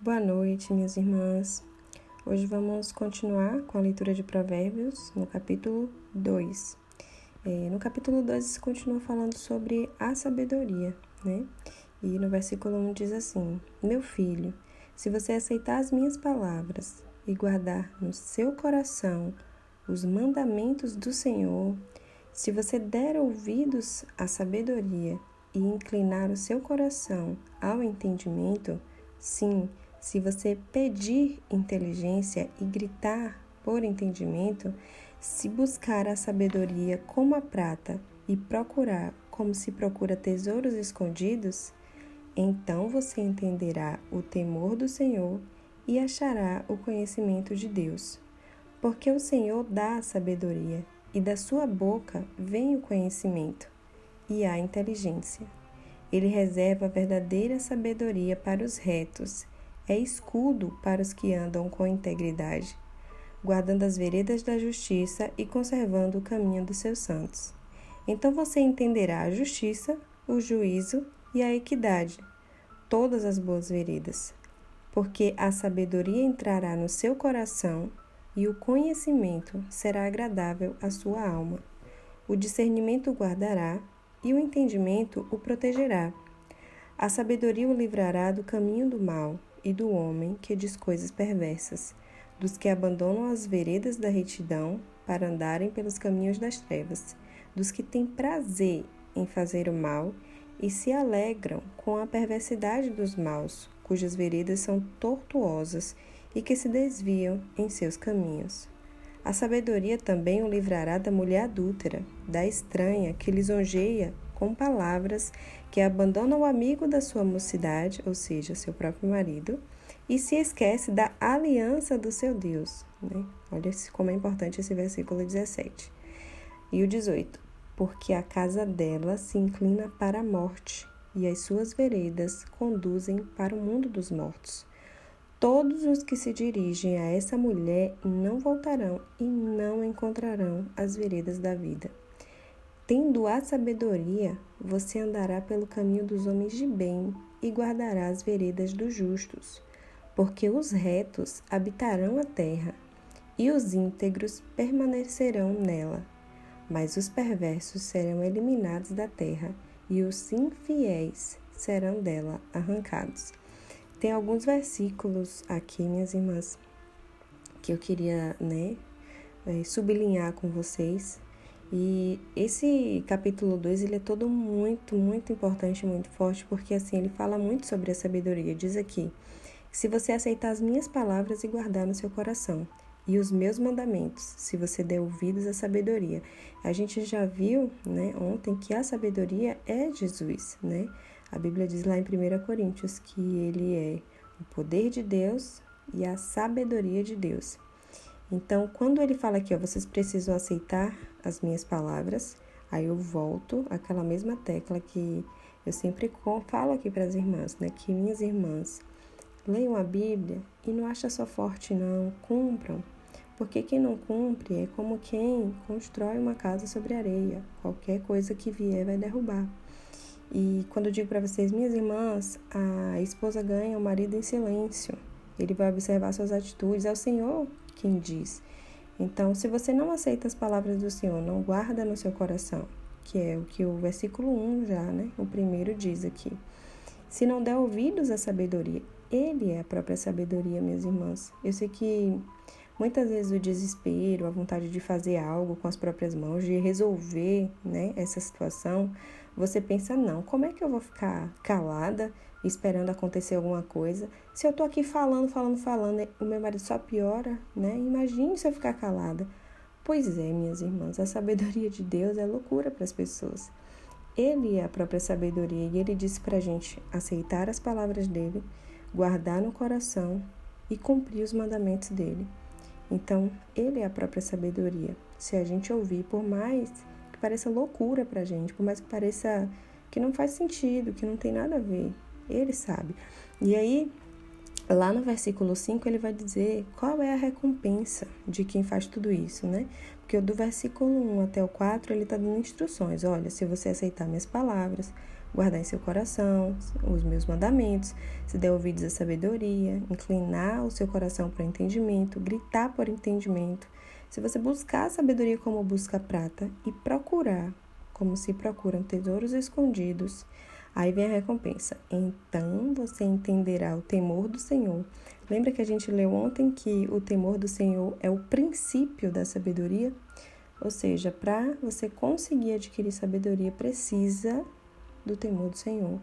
Boa noite, minhas irmãs. Hoje vamos continuar com a leitura de Provérbios no capítulo 2. No capítulo 2 continua falando sobre a sabedoria, né? E no versículo 1 diz assim: Meu filho, se você aceitar as minhas palavras e guardar no seu coração os mandamentos do Senhor, se você der ouvidos à sabedoria e inclinar o seu coração ao entendimento, sim, se você pedir inteligência e gritar por entendimento, se buscar a sabedoria como a prata e procurar como se procura tesouros escondidos, então você entenderá o temor do Senhor e achará o conhecimento de Deus. Porque o Senhor dá a sabedoria, e da sua boca vem o conhecimento e a inteligência. Ele reserva a verdadeira sabedoria para os retos, é escudo para os que andam com integridade, guardando as veredas da justiça e conservando o caminho dos seus santos. Então você entenderá a justiça, o juízo e a equidade, todas as boas veredas, porque a sabedoria entrará no seu coração e o conhecimento será agradável à sua alma. O discernimento o guardará e o entendimento o protegerá. A sabedoria o livrará do caminho do mal e do homem que diz coisas perversas, dos que abandonam as veredas da retidão para andarem pelos caminhos das trevas, dos que têm prazer em fazer o mal e se alegram com a perversidade dos maus, cujas veredas são tortuosas e que se desviam em seus caminhos. A sabedoria também o livrará da mulher adúltera, da estranha que lisonjeia com palavras, que abandona o amigo da sua mocidade, ou seja, seu próprio marido, e se esquece da aliança do seu Deus. Né? Olha como é importante esse versículo 17. E o 18. Porque a casa dela se inclina para a morte, e as suas veredas conduzem para o mundo dos mortos. Todos os que se dirigem a essa mulher não voltarão e não encontrarão as veredas da vida. Tendo a sabedoria, você andará pelo caminho dos homens de bem e guardará as veredas dos justos, porque os retos habitarão a terra e os íntegros permanecerão nela. Mas os perversos serão eliminados da terra e os infiéis serão dela arrancados. Tem alguns versículos aqui, minhas irmãs, que eu queria, sublinhar com vocês. E esse capítulo 2, ele é todo muito, muito importante, muito forte, porque assim, ele fala muito sobre a sabedoria. Diz aqui, se você aceitar as minhas palavras e guardar no seu coração, e os meus mandamentos, se você der ouvidos à sabedoria. A gente já viu, ontem, que a sabedoria é Jesus, A Bíblia diz lá em 1 Coríntios que ele é o poder de Deus e a sabedoria de Deus. Então, quando ele fala aqui, vocês precisam aceitar as minhas palavras, aí eu volto àquela mesma tecla que eu sempre falo aqui para as irmãs, que minhas irmãs leiam a Bíblia e não acha só forte não, cumpram. Porque quem não cumpre é como quem constrói uma casa sobre areia. Qualquer coisa que vier vai derrubar. E quando eu digo para vocês, minhas irmãs, a esposa ganha o marido em silêncio. Ele vai observar suas atitudes. É o Senhor quem diz. Então, se você não aceita as palavras do Senhor, não guarda no seu coração, que é o que o versículo 1 já, o primeiro diz aqui. Se não der ouvidos à sabedoria, ele é a própria sabedoria, minhas irmãs. Eu sei que muitas vezes o desespero, a vontade de fazer algo com as próprias mãos, de resolver, essa situação, você pensa, não, como é que eu vou ficar calada, esperando acontecer alguma coisa? Se eu tô aqui falando, o meu marido só piora, Imagine se eu ficar calada. Pois é, minhas irmãs, a sabedoria de Deus é loucura para as pessoas. Ele é a própria sabedoria e ele disse pra gente aceitar as palavras dele, guardar no coração e cumprir os mandamentos dele. Então, ele é a própria sabedoria. Se a gente ouvir, por mais que pareça loucura pra gente, por mais que pareça que não faz sentido, que não tem nada a ver, ele sabe. E aí, lá no versículo 5, ele vai dizer qual é a recompensa de quem faz tudo isso, Porque do versículo 1 até o 4, ele está dando instruções. Olha, se você aceitar minhas palavras, guardar em seu coração os meus mandamentos, se der ouvidos à sabedoria, inclinar o seu coração para o entendimento, gritar por entendimento. Se você buscar a sabedoria como busca a prata e procurar como se procuram tesouros escondidos, aí vem a recompensa. Então você entenderá o temor do Senhor. Lembra que a gente leu ontem que o temor do Senhor é o princípio da sabedoria? Ou seja, para você conseguir adquirir sabedoria, precisa do temor do Senhor.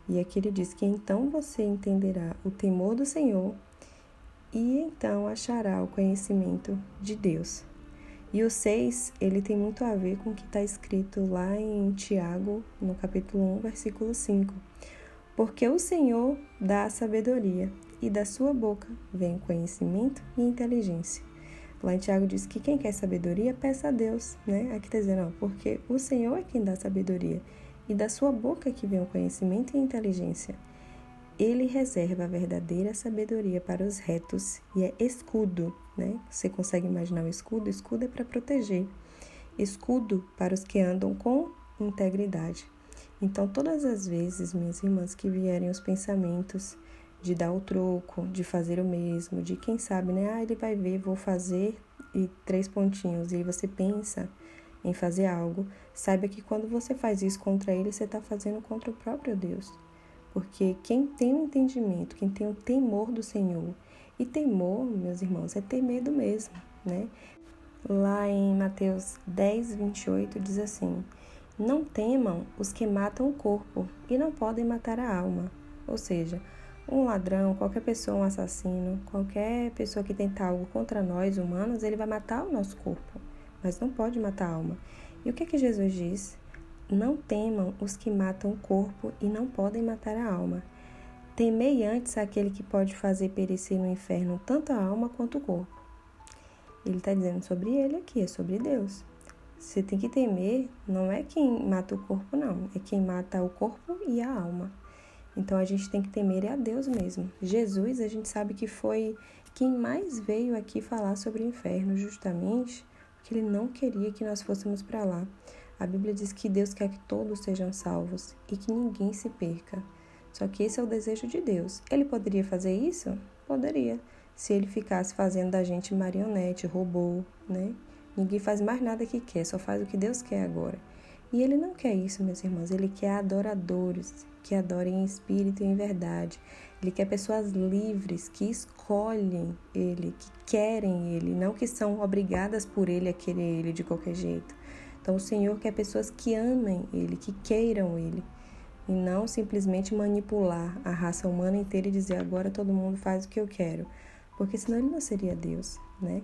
E aqui ele diz que então você entenderá o temor do Senhor e então achará o conhecimento de Deus. E o 6, ele tem muito a ver com o que está escrito lá em Tiago, no capítulo 1, versículo 5. Porque o Senhor dá a sabedoria, e da sua boca vem o conhecimento e inteligência. Lá em Tiago diz que quem quer sabedoria, peça a Deus, né? Aqui está dizendo, não, porque o Senhor é quem dá sabedoria, e da sua boca que vem o conhecimento e a inteligência. Ele reserva a verdadeira sabedoria para os retos e é escudo, né? Você consegue imaginar o escudo? Escudo é para proteger. Escudo para os que andam com integridade. Então, todas as vezes, minhas irmãs, que vierem os pensamentos de dar o troco, de fazer o mesmo, de quem sabe, né? Ele vai ver, vou fazer e 3 pontinhos. E aí você pensa em fazer algo. Saiba que quando você faz isso contra ele, você está fazendo contra o próprio Deus. Porque quem tem o entendimento, quem tem o temor do Senhor, e temor, meus irmãos, é ter medo mesmo, né? Lá em Mateus 10, 28, diz assim, não temam os que matam o corpo e não podem matar a alma. Ou seja, um ladrão, qualquer pessoa, um assassino, qualquer pessoa que tenta algo contra nós, humanos, ele vai matar o nosso corpo, mas não pode matar a alma. E o que Jesus diz? Não temam os que matam o corpo e não podem matar a alma. Temei antes aquele que pode fazer perecer no inferno tanto a alma quanto o corpo. Ele está dizendo sobre ele aqui, é sobre Deus. Você tem que temer, não é quem mata o corpo, não. É quem mata o corpo e a alma. Então, a gente tem que temer a Deus mesmo. Jesus, a gente sabe que foi quem mais veio aqui falar sobre o inferno, justamente porque ele não queria que nós fôssemos para lá. A Bíblia diz que Deus quer que todos sejam salvos e que ninguém se perca. Só que esse é o desejo de Deus. Ele poderia fazer isso? Poderia. Se ele ficasse fazendo da gente marionete, robô, né? Ninguém faz mais nada que quer, só faz o que Deus quer agora. E ele não quer isso, meus irmãos. Ele quer adoradores, que adorem em espírito e em verdade. Ele quer pessoas livres, que escolhem ele, que querem ele, não que são obrigadas por ele a querer ele de qualquer jeito. Então, o Senhor quer pessoas que amem ele, que queiram ele, e não simplesmente manipular a raça humana inteira e dizer agora todo mundo faz o que eu quero, porque senão ele não seria Deus, né?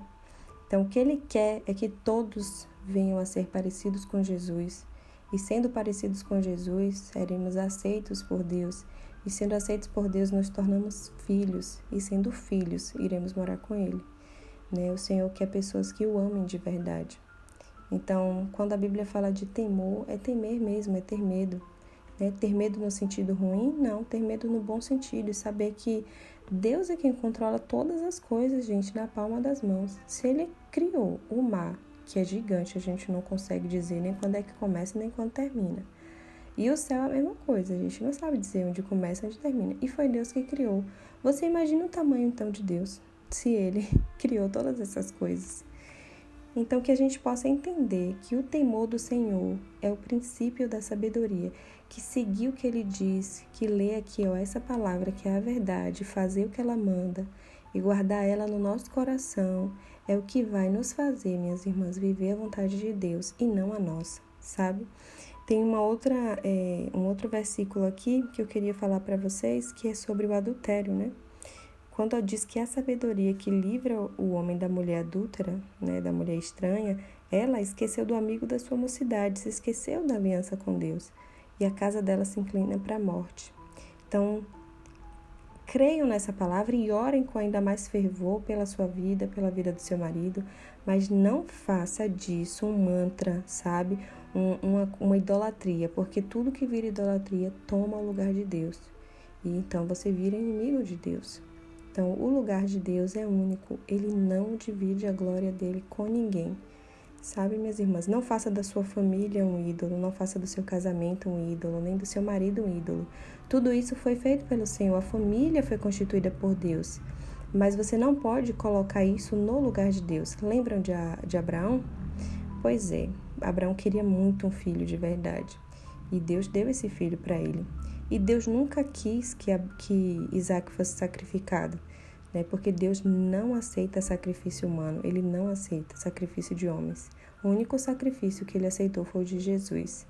Então, o que ele quer é que todos venham a ser parecidos com Jesus, e sendo parecidos com Jesus, seremos aceitos por Deus, e sendo aceitos por Deus, nos tornamos filhos, e sendo filhos, iremos morar com ele, né? O Senhor quer pessoas que o amem de verdade. Então, quando a Bíblia fala de temor, é temer mesmo, é ter medo. Né? Ter medo no sentido ruim? Não, ter medo no bom sentido. E saber que Deus é quem controla todas as coisas, gente, na palma das mãos. Se Ele criou o mar, que é gigante, a gente não consegue dizer nem quando é que começa, nem quando termina. E o céu é a mesma coisa, a gente não sabe dizer onde começa e onde termina. E foi Deus que criou. Você imagina o tamanho, então, de Deus, se Ele criou todas essas coisas. Então, que a gente possa entender que o temor do Senhor é o princípio da sabedoria, que seguir o que Ele diz, que ler aqui, essa palavra que é a verdade, fazer o que ela manda e guardar ela no nosso coração, é o que vai nos fazer, minhas irmãs, viver a vontade de Deus e não a nossa, sabe? Tem um outro versículo aqui que eu queria falar para vocês, que é sobre o adultério, né? Quando diz que a sabedoria que livra o homem da mulher adúltera, né, da mulher estranha, ela esqueceu do amigo da sua mocidade, se esqueceu da aliança com Deus, e a casa dela se inclina para a morte. Então, creiam nessa palavra e orem com ainda mais fervor pela sua vida, pela vida do seu marido, mas não faça disso um mantra, sabe? Uma idolatria, porque tudo que vira idolatria toma o lugar de Deus, e então você vira inimigo de Deus. Então, o lugar de Deus é único, Ele não divide a glória dele com ninguém. Sabe, minhas irmãs? Não faça da sua família um ídolo, não faça do seu casamento um ídolo, nem do seu marido um ídolo. Tudo isso foi feito pelo Senhor, a família foi constituída por Deus. Mas você não pode colocar isso no lugar de Deus. Lembram de Abraão? Pois é, Abraão queria muito um filho de verdade. E Deus deu esse filho para ele. E Deus nunca quis que Isaac fosse sacrificado, né? Porque Deus não aceita sacrifício humano, Ele não aceita sacrifício de homens. O único sacrifício que Ele aceitou foi o de Jesus,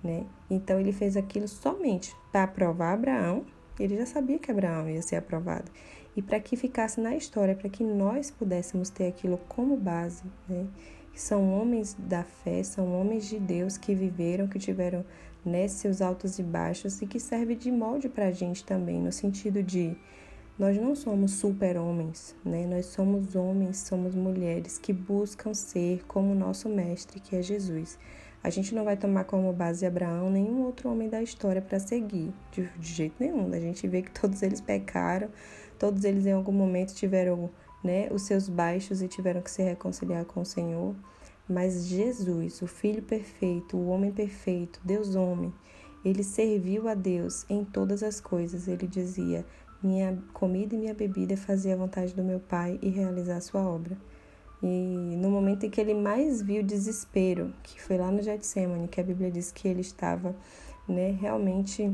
né? Então Ele fez aquilo somente para aprovar Abraão. Ele já sabia que Abraão ia ser aprovado. E para que ficasse na história, para que nós pudéssemos ter aquilo como base, né? São homens da fé, são homens de Deus que viveram, que tiveram, né, seus altos e baixos e que serve de molde para a gente também, no sentido de nós não somos super-homens, né? Nós somos homens, somos mulheres que buscam ser como o nosso mestre, que é Jesus. A gente não vai tomar como base Abraão, nenhum outro homem da história para seguir, de jeito nenhum. A gente vê que todos eles pecaram, todos eles em algum momento tiveram, né, os seus baixos e tiveram que se reconciliar com o Senhor. Mas Jesus, o Filho perfeito, o homem perfeito, Deus homem, ele serviu a Deus em todas as coisas. Ele dizia: minha comida e minha bebida é fazer a vontade do meu Pai e realizar a sua obra. E no momento em que ele mais viu desespero, que foi lá no Getsêmani, que a Bíblia diz que ele estava, né, realmente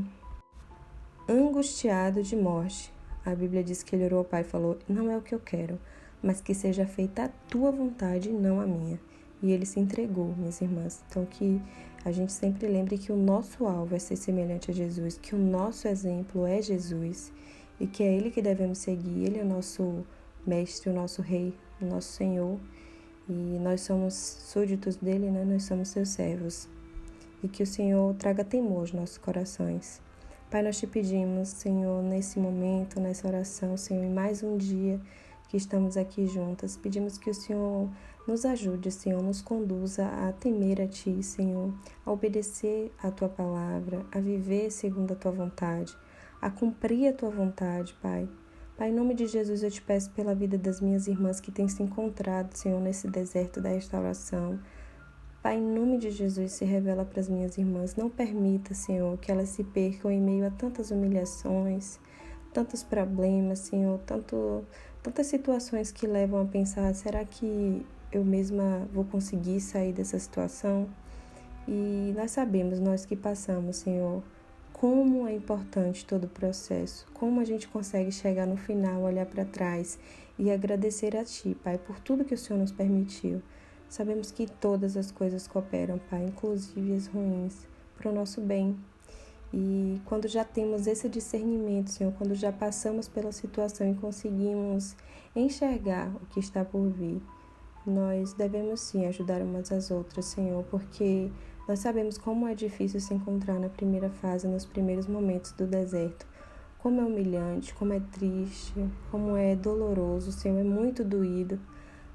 angustiado de morte. A Bíblia diz que ele orou ao Pai e falou: não é o que eu quero, mas que seja feita a tua vontade e não a minha. E ele se entregou, minhas irmãs. Então que a gente sempre lembre que o nosso alvo é ser semelhante a Jesus, que o nosso exemplo é Jesus e que é Ele que devemos seguir. Ele é o nosso mestre, o nosso rei, o nosso Senhor. E nós somos súditos dele, né? Nós somos seus servos. E que o Senhor traga temor aos nossos corações. Pai, nós te pedimos, Senhor, nesse momento, nessa oração, Senhor, em mais um dia que estamos aqui juntas, pedimos que o Senhor nos ajude, Senhor, nos conduza a temer a Ti, Senhor, a obedecer a Tua palavra, a viver segundo a Tua vontade, a cumprir a Tua vontade, Pai. Pai, em nome de Jesus, eu te peço pela vida das minhas irmãs que têm se encontrado, Senhor, nesse deserto da restauração. Pai, em nome de Jesus, se revela para as minhas irmãs. Não permita, Senhor, que elas se percam em meio a tantas humilhações, tantos problemas, Senhor, tantas situações que levam a pensar: será que eu mesma vou conseguir sair dessa situação? E nós sabemos, nós que passamos, Senhor, como é importante todo o processo, como a gente consegue chegar no final, olhar para trás e agradecer a Ti, Pai, por tudo que o Senhor nos permitiu. Sabemos que todas as coisas cooperam, Pai, inclusive as ruins, para o nosso bem. E quando já temos esse discernimento, Senhor, quando já passamos pela situação e conseguimos enxergar o que está por vir, nós devemos sim ajudar umas às outras, Senhor, porque nós sabemos como é difícil se encontrar na primeira fase, nos primeiros momentos do deserto. Como é humilhante, como é triste, como é doloroso, Senhor, é muito doído.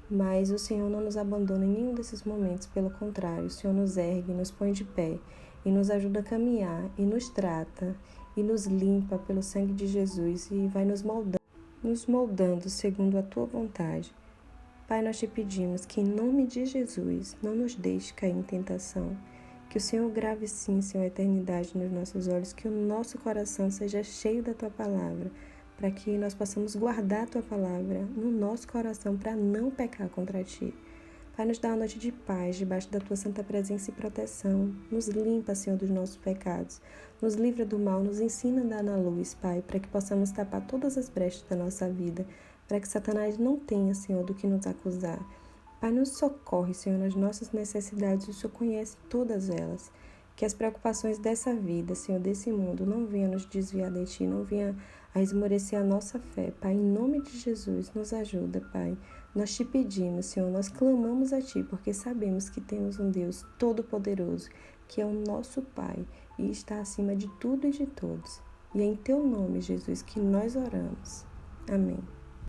Mas o Senhor não nos abandona em nenhum desses momentos, pelo contrário, o Senhor nos ergue, nos põe de pé e nos ajuda a caminhar e nos trata e nos limpa pelo sangue de Jesus e vai nos moldando segundo a Tua vontade. Pai, nós te pedimos que em nome de Jesus não nos deixe cair em tentação, que o Senhor grave sim, Senhor, a eternidade nos nossos olhos, que o nosso coração seja cheio da Tua palavra, para que nós possamos guardar a Tua palavra no nosso coração para não pecar contra Ti. Pai, nos dá uma noite de paz, debaixo da Tua santa presença e proteção. Nos limpa, Senhor, dos nossos pecados. Nos livra do mal, nos ensina a andar na luz, Pai, para que possamos tapar todas as brechas da nossa vida, para que Satanás não tenha, Senhor, do que nos acusar. Pai, nos socorre, Senhor, nas nossas necessidades, o Senhor conhece todas elas. Que as preocupações dessa vida, Senhor, desse mundo, não venham nos desviar de Ti, não venham a esmorecer a nossa fé. Pai, em nome de Jesus, nos ajuda, Pai. Nós te pedimos, Senhor, nós clamamos a Ti, porque sabemos que temos um Deus todo-poderoso, que é o nosso Pai e está acima de tudo e de todos. E é em Teu nome, Jesus, que nós oramos. Amém.